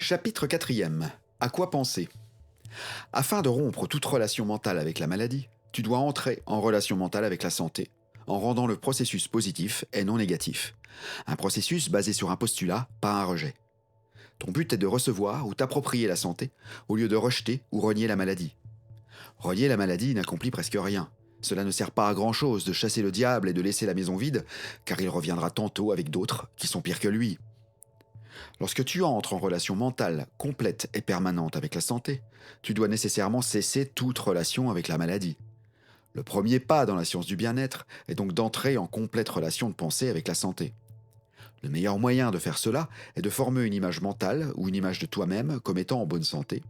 Chapitre 4. À quoi penser? Afin de rompre toute relation mentale avec la maladie, tu dois entrer en relation mentale avec la santé, en rendant le processus positif et non négatif. Un processus basé sur un postulat, pas un rejet. Ton but est de recevoir ou t'approprier la santé, au lieu de rejeter ou renier la maladie. Renier la maladie n'accomplit presque rien. Cela ne sert pas à grand chose de chasser le diable et de laisser la maison vide, car il reviendra tantôt avec d'autres qui sont pires que lui. Lorsque tu entres en relation mentale complète et permanente avec la santé, tu dois nécessairement cesser toute relation avec la maladie. Le premier pas dans la science du bien-être est donc d'entrer en complète relation de pensée avec la santé. Le meilleur moyen de faire cela est de former une image mentale ou une image de toi-même comme étant en bonne santé,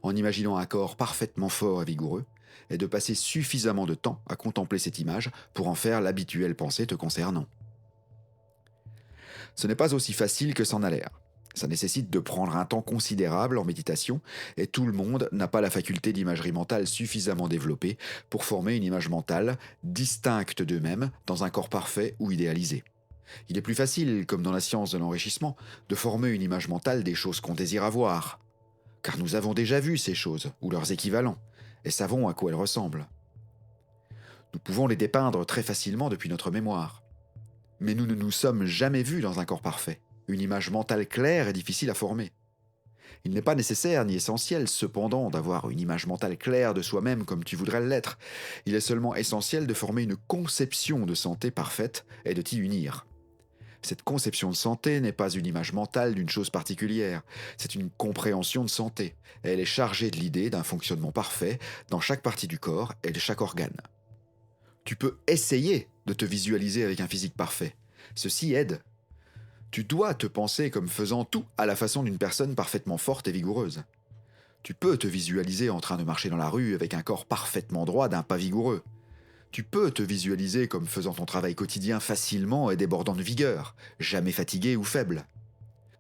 en imaginant un corps parfaitement fort et vigoureux, et de passer suffisamment de temps à contempler cette image pour en faire l'habituelle pensée te concernant. Ce n'est pas aussi facile que c'en a l'air. Ça nécessite de prendre un temps considérable en méditation et tout le monde n'a pas la faculté d'imagerie mentale suffisamment développée pour former une image mentale distincte d'eux-mêmes dans un corps parfait ou idéalisé. Il est plus facile, comme dans la science de l'enrichissement, de former une image mentale des choses qu'on désire avoir. Car nous avons déjà vu ces choses, ou leurs équivalents, et savons à quoi elles ressemblent. Nous pouvons les dépeindre très facilement depuis notre mémoire. Mais nous ne nous sommes jamais vus dans un corps parfait. Une image mentale claire est difficile à former. Il n'est pas nécessaire ni essentiel, cependant, d'avoir une image mentale claire de soi-même comme tu voudrais l'être. Il est seulement essentiel de former une conception de santé parfaite et de t'y unir. Cette conception de santé n'est pas une image mentale d'une chose particulière, c'est une compréhension de santé, et elle est chargée de l'idée d'un fonctionnement parfait dans chaque partie du corps et de chaque organe. Tu peux essayer de te visualiser avec un physique parfait. Ceci aide. Tu dois te penser comme faisant tout à la façon d'une personne parfaitement forte et vigoureuse. Tu peux te visualiser en train de marcher dans la rue avec un corps parfaitement droit d'un pas vigoureux. Tu peux te visualiser comme faisant ton travail quotidien facilement et débordant de vigueur, jamais fatigué ou faible.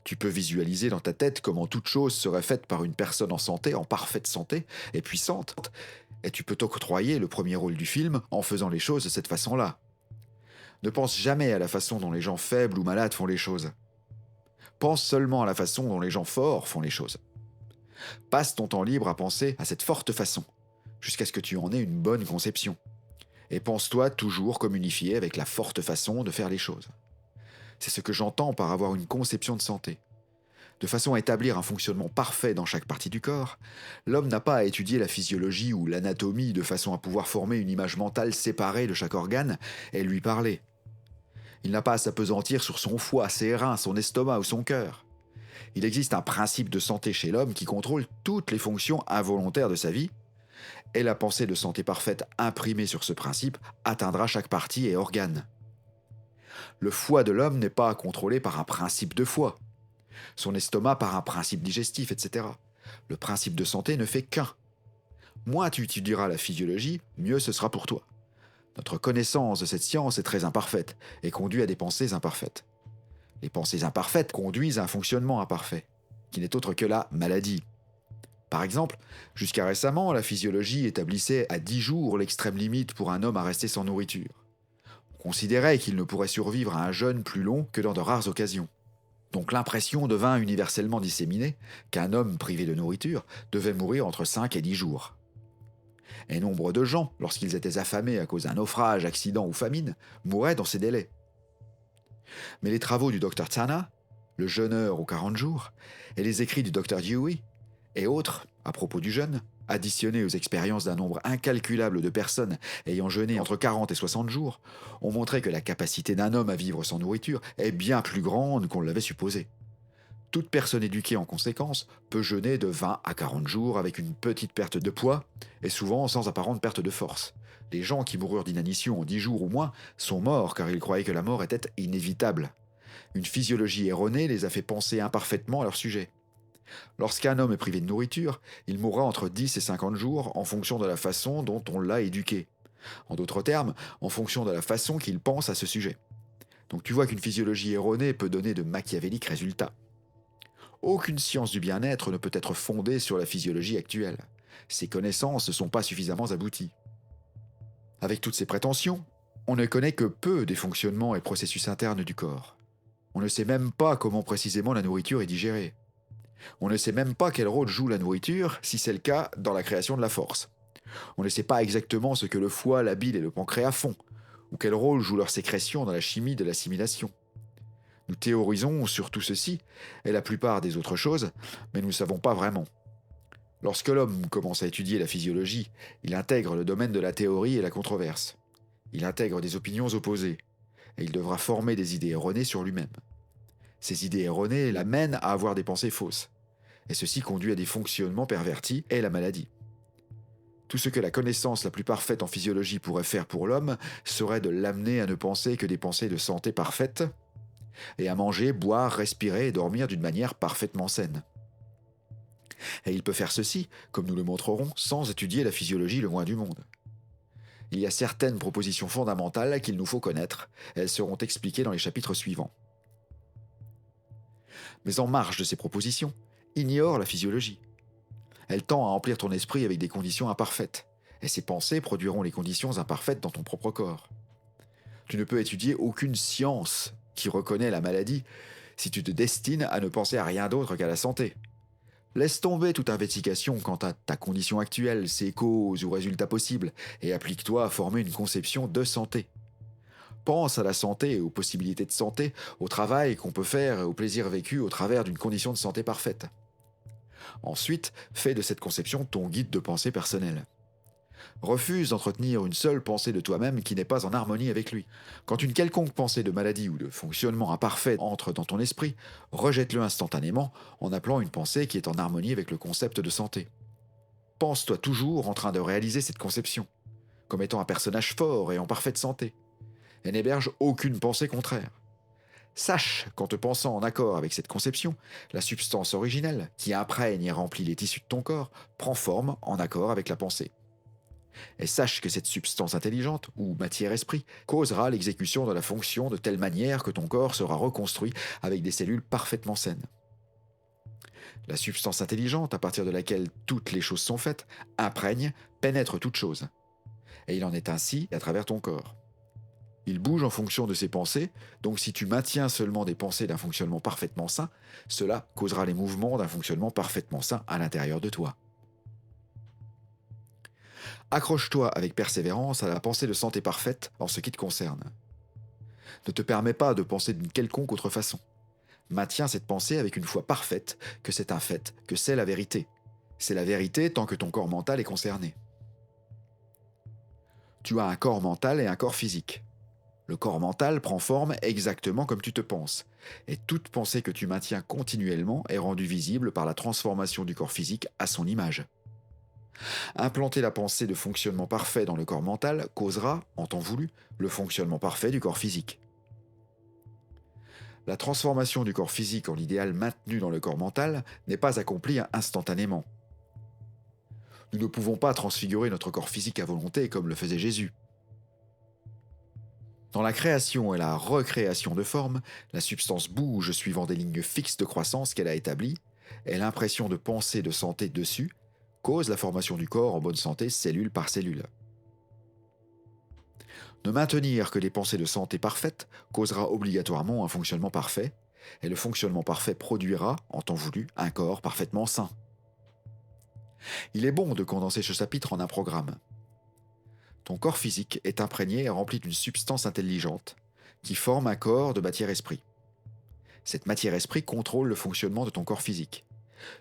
Tu peux visualiser dans ta tête comment toute chose serait faite par une personne en santé, en parfaite santé et puissante. Et tu peux t'octroyer le premier rôle du film en faisant les choses de cette façon-là. Ne pense jamais à la façon dont les gens faibles ou malades font les choses. Pense seulement à la façon dont les gens forts font les choses. Passe ton temps libre à penser à cette forte façon, jusqu'à ce que tu en aies une bonne conception. Et pense-toi toujours comme unifié avec la forte façon de faire les choses. C'est ce que j'entends par avoir une conception de santé. De façon à établir un fonctionnement parfait dans chaque partie du corps, l'homme n'a pas à étudier la physiologie ou l'anatomie de façon à pouvoir former une image mentale séparée de chaque organe et lui parler. Il n'a pas à s'appesantir sur son foie, ses reins, son estomac ou son cœur. Il existe un principe de santé chez l'homme qui contrôle toutes les fonctions involontaires de sa vie, et la pensée de santé parfaite imprimée sur ce principe atteindra chaque partie et organe. Le foie de l'homme n'est pas contrôlé par un principe de foie, son estomac par un principe digestif, etc. Le principe de santé ne fait qu'un. Moins tu étudieras la physiologie, mieux ce sera pour toi. Notre connaissance de cette science est très imparfaite et conduit à des pensées imparfaites. Les pensées imparfaites conduisent à un fonctionnement imparfait, qui n'est autre que la maladie. Par exemple, jusqu'à récemment, la physiologie établissait à 10 jours l'extrême limite pour un homme à rester sans nourriture. On considérait qu'il ne pourrait survivre à un jeûne plus long que dans de rares occasions. Donc l'impression devint universellement disséminée qu'un homme privé de nourriture devait mourir entre 5 et 10 jours. Et nombre de gens, lorsqu'ils étaient affamés à cause d'un naufrage, accident ou famine, mouraient dans ces délais. Mais les travaux du Dr Tsana, le jeûneur aux 40 jours, et les écrits du Dr Dewey, et autres, à propos du jeûne, additionnés aux expériences d'un nombre incalculable de personnes ayant jeûné entre 40 et 60 jours, ont montré que la capacité d'un homme à vivre sans nourriture est bien plus grande qu'on l'avait supposé. Toute personne éduquée en conséquence peut jeûner de 20 à 40 jours avec une petite perte de poids et souvent sans apparente perte de force. Les gens qui moururent d'inanition en 10 jours ou moins sont morts car ils croyaient que la mort était inévitable. Une physiologie erronée les a fait penser imparfaitement à leur sujet. Lorsqu'un homme est privé de nourriture, il mourra entre 10 et 50 jours en fonction de la façon dont on l'a éduqué. En d'autres termes, en fonction de la façon qu'il pense à ce sujet. Donc tu vois qu'une physiologie erronée peut donner de machiavéliques résultats. Aucune science du bien-être ne peut être fondée sur la physiologie actuelle. Ces connaissances ne sont pas suffisamment abouties. Avec toutes ces prétentions, on ne connaît que peu des fonctionnements et processus internes du corps. On ne sait même pas comment précisément la nourriture est digérée. On ne sait même pas quel rôle joue la nourriture, si c'est le cas, dans la création de la force. On ne sait pas exactement ce que le foie, la bile et le pancréas font, ou quel rôle jouent leurs sécrétions dans la chimie de l'assimilation. Nous théorisons sur tout ceci, et la plupart des autres choses, mais nous ne savons pas vraiment. Lorsque l'homme commence à étudier la physiologie, il intègre le domaine de la théorie et la controverse. Il intègre des opinions opposées, et il devra former des idées erronées sur lui-même. Ces idées erronées l'amènent à avoir des pensées fausses, et ceci conduit à des fonctionnements pervertis et la maladie. Tout ce que la connaissance la plus parfaite en physiologie pourrait faire pour l'homme serait de l'amener à ne penser que des pensées de santé parfaite, et à manger, boire, respirer et dormir d'une manière parfaitement saine. Et il peut faire ceci, comme nous le montrerons, sans étudier la physiologie le moins du monde. Il y a certaines propositions fondamentales qu'il nous faut connaître, et elles seront expliquées dans les chapitres suivants. Mais en marge de ces propositions, ignore la physiologie. Elle tend à remplir ton esprit avec des conditions imparfaites, et ces pensées produiront les conditions imparfaites dans ton propre corps. Tu ne peux étudier aucune science qui reconnaît la maladie si tu te destines à ne penser à rien d'autre qu'à la santé. Laisse tomber toute investigation quant à ta condition actuelle, ses causes ou résultats possibles, et applique-toi à former une conception de santé. Pense à la santé et aux possibilités de santé, au travail qu'on peut faire et au plaisir vécu au travers d'une condition de santé parfaite. Ensuite, fais de cette conception ton guide de pensée personnel. Refuse d'entretenir une seule pensée de toi-même qui n'est pas en harmonie avec lui. Quand une quelconque pensée de maladie ou de fonctionnement imparfait entre dans ton esprit, rejette-le instantanément en appelant une pensée qui est en harmonie avec le concept de santé. Pense-toi toujours en train de réaliser cette conception, comme étant un personnage fort et en parfaite santé, et n'héberge aucune pensée contraire. Sache qu'en te pensant en accord avec cette conception, la substance originelle, qui imprègne et remplit les tissus de ton corps, prend forme en accord avec la pensée. Et sache que cette substance intelligente, ou matière-esprit, causera l'exécution de la fonction de telle manière que ton corps sera reconstruit avec des cellules parfaitement saines. La substance intelligente, à partir de laquelle toutes les choses sont faites, imprègne, pénètre toute chose. Et il en est ainsi à travers ton corps. Il bouge en fonction de ses pensées, donc si tu maintiens seulement des pensées d'un fonctionnement parfaitement sain, cela causera les mouvements d'un fonctionnement parfaitement sain à l'intérieur de toi. Accroche-toi avec persévérance à la pensée de santé parfaite en ce qui te concerne. Ne te permets pas de penser d'une quelconque autre façon. Maintiens cette pensée avec une foi parfaite que c'est un fait, que c'est la vérité. C'est la vérité tant que ton corps mental est concerné. Tu as un corps mental et un corps physique. Le corps mental prend forme exactement comme tu te penses, et toute pensée que tu maintiens continuellement est rendue visible par la transformation du corps physique à son image. Implanter la pensée de fonctionnement parfait dans le corps mental causera, en temps voulu, le fonctionnement parfait du corps physique. La transformation du corps physique en l'idéal maintenu dans le corps mental n'est pas accomplie instantanément. Nous ne pouvons pas transfigurer notre corps physique à volonté comme le faisait Jésus. Dans la création et la recréation de formes, la substance bouge suivant des lignes fixes de croissance qu'elle a établies, et l'impression de pensée de santé dessus cause la formation du corps en bonne santé cellule par cellule. Ne maintenir que des pensées de santé parfaites causera obligatoirement un fonctionnement parfait, et le fonctionnement parfait produira, en temps voulu, un corps parfaitement sain. Il est bon de condenser ce chapitre en un programme. Ton corps physique est imprégné et rempli d'une substance intelligente qui forme un corps de matière-esprit. Cette matière-esprit contrôle le fonctionnement de ton corps physique.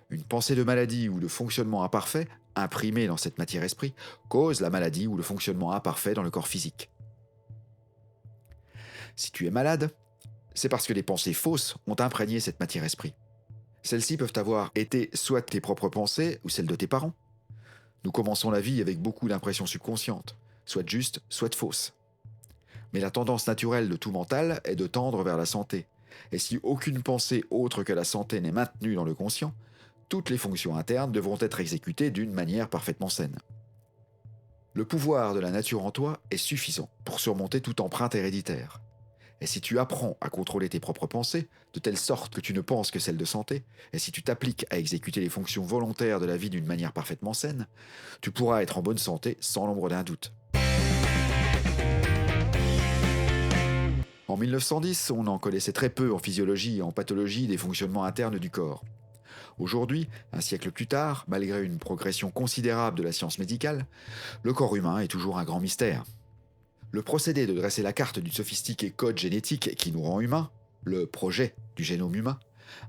Une pensée de maladie ou de fonctionnement imparfait, imprimée dans cette matière-esprit, cause la maladie ou le fonctionnement imparfait dans le corps physique. Si tu es malade, c'est parce que des pensées fausses ont imprégné cette matière-esprit. Celles-ci peuvent avoir été soit tes propres pensées ou celles de tes parents. Nous commençons la vie avec beaucoup d'impressions subconscientes, soit justes, soit fausses. Mais la tendance naturelle de tout mental est de tendre vers la santé. Et si aucune pensée autre que la santé n'est maintenue dans le conscient, toutes les fonctions internes devront être exécutées d'une manière parfaitement saine. Le pouvoir de la nature en toi est suffisant pour surmonter toute empreinte héréditaire. Et si tu apprends à contrôler tes propres pensées, de telle sorte que tu ne penses que celles de santé, et si tu t'appliques à exécuter les fonctions volontaires de la vie d'une manière parfaitement saine, tu pourras être en bonne santé sans l'ombre d'un doute. En 1910, on en connaissait très peu en physiologie et en pathologie des fonctionnements internes du corps. Aujourd'hui, un siècle plus tard, malgré une progression considérable de la science médicale, le corps humain est toujours un grand mystère. Le procédé de dresser la carte du sophistiqué code génétique qui nous rend humains, le projet du génome humain,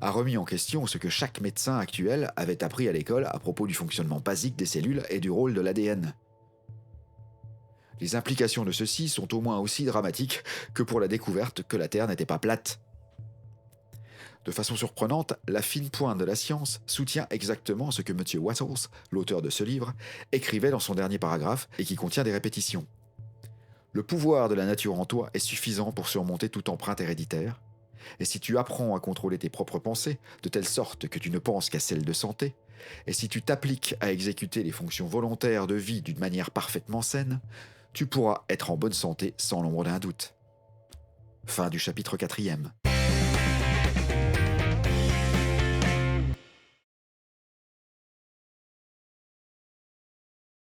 a remis en question ce que chaque médecin actuel avait appris à l'école à propos du fonctionnement basique des cellules et du rôle de l'ADN. Les implications de ceci sont au moins aussi dramatiques que pour la découverte que la Terre n'était pas plate. De façon surprenante, la fine pointe de la science soutient exactement ce que M. Wattles, l'auteur de ce livre, écrivait dans son dernier paragraphe et qui contient des répétitions. Le pouvoir de la nature en toi est suffisant pour surmonter toute empreinte héréditaire, et si tu apprends à contrôler tes propres pensées, de telle sorte que tu ne penses qu'à celles de santé, et si tu t'appliques à exécuter les fonctions volontaires de vie d'une manière parfaitement saine, tu pourras être en bonne santé sans l'ombre d'un doute. Fin du chapitre 4e.